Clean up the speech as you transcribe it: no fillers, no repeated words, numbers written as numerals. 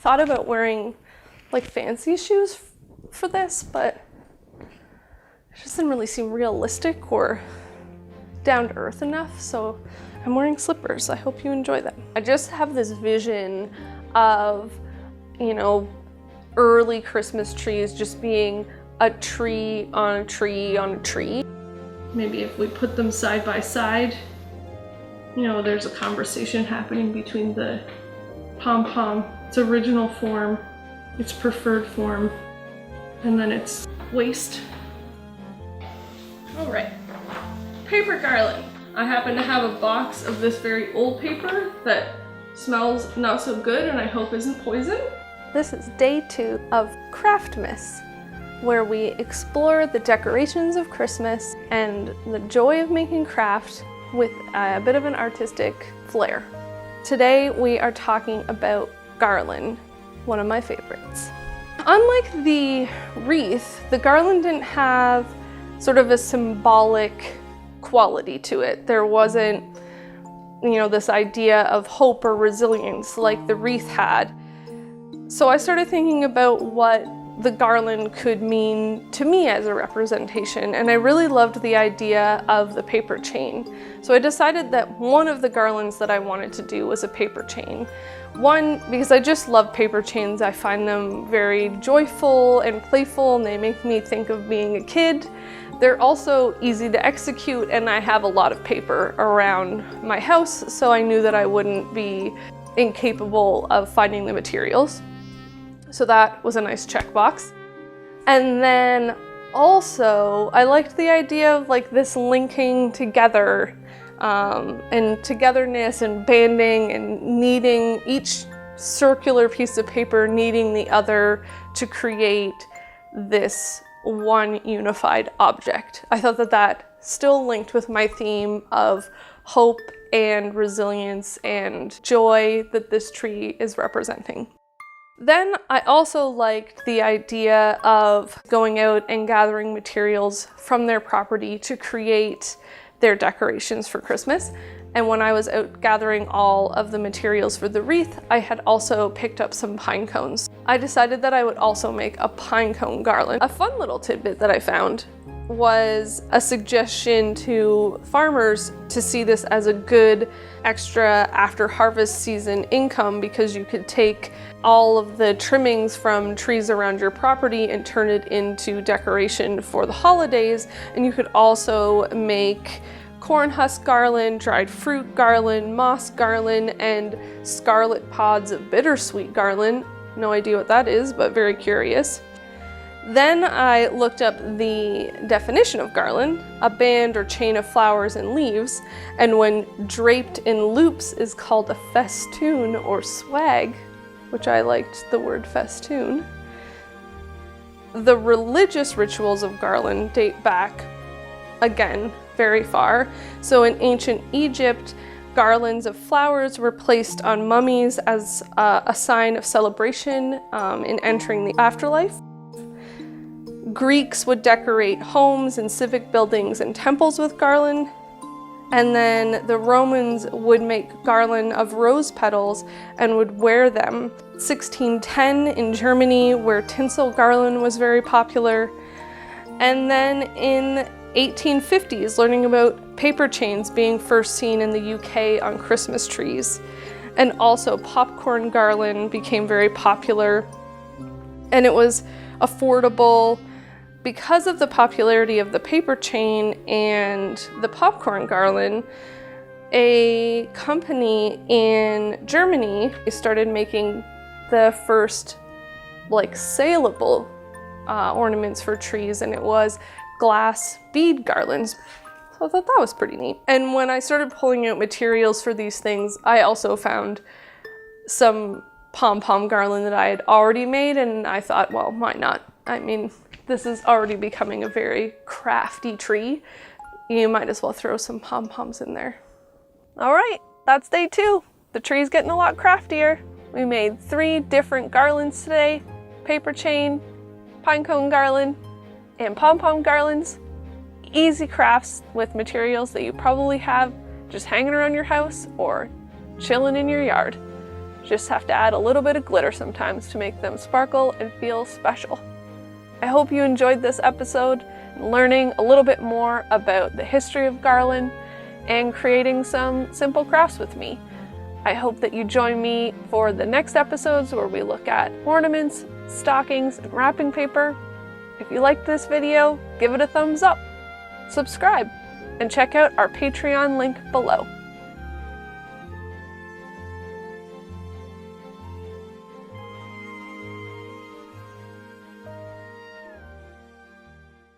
thought about wearing like fancy shoes for this, but it just didn't really seem realistic or down to earth enough, so I'm wearing slippers. I hope you enjoy them. I just have this vision of, you know, early Christmas trees just being a tree on a tree on a tree. Maybe if we put them side by side, you know, there's a conversation happening between the pom-pom, its original form, its preferred form, and then its waist. All right, paper garland. I happen to have a box of this very old paper that smells not so good and I hope isn't poison. This is day 2 of Craftmas, where we explore the decorations of Christmas and the joy of making craft with a bit of an artistic flair. Today we are talking about garland, one of my favorites. Unlike the wreath, the garland didn't have sort of a symbolic quality to it. There wasn't, you know, this idea of hope or resilience like the wreath had. So I started thinking about what the garland could mean to me as a representation, and I really loved the idea of the paper chain. So I decided that one of the garlands that I wanted to do was a paper chain. One, because I just love paper chains. I find them very joyful and playful, and they make me think of being a kid. They're also easy to execute, and I have a lot of paper around my house, so I knew that I wouldn't be incapable of finding the materials. So that was a nice checkbox. And then also, I liked the idea of like this linking together and togetherness and banding and needing each circular piece of paper needing the other to create this one unified object. I thought that that still linked with my theme of hope and resilience and joy that this tree is representing. Then I also liked the idea of going out and gathering materials from their property to create their decorations for Christmas. And when I was out gathering all of the materials for the wreath, I had also picked up some pine cones. I decided that I would also make a pine cone garland. A fun little tidbit that I found was a suggestion to farmers to see this as a good extra after harvest season income, because you could take all of the trimmings from trees around your property and turn it into decoration for the holidays. And you could also make corn husk garland, dried fruit garland, moss garland, and scarlet pods of bittersweet garland. No idea what that is, but very curious. Then I looked up the definition of garland, a band or chain of flowers and leaves, and when draped in loops is called a festoon or swag, which I liked the word festoon. The religious rituals of garland date back, again, very far. So in ancient Egypt, garlands of flowers were placed on mummies as a sign of celebration in entering the afterlife. Greeks would decorate homes and civic buildings and temples with garland. And then the Romans would make garland of rose petals and would wear them. 1610 in Germany, where tinsel garland was very popular. And then in 1850s, learning about paper chains being first seen in the UK on Christmas trees. And also popcorn garland became very popular, and it was affordable. Because of the popularity of the paper chain and the popcorn garland, a company in Germany started making the first like saleable ornaments for trees, and it was glass bead garlands. So I thought that was pretty neat. And when I started pulling out materials for these things, I also found some pom-pom garland that I had already made, and I thought, well, why not? I mean, this is already becoming a very crafty tree. You might as well throw some pom-poms in there. All right, that's day 2. The tree's getting a lot craftier. We made 3 different garlands today: paper chain, pine cone garland, and pom-pom garlands. Easy crafts with materials that you probably have just hanging around your house or chilling in your yard. Just have to add a little bit of glitter sometimes to make them sparkle and feel special. I hope you enjoyed this episode, learning a little bit more about the history of garland and creating some simple crafts with me. I hope that you join me for the next episodes where we look at ornaments, stockings, and wrapping paper. If you liked this video, give it a thumbs up, subscribe, and check out our Patreon link below.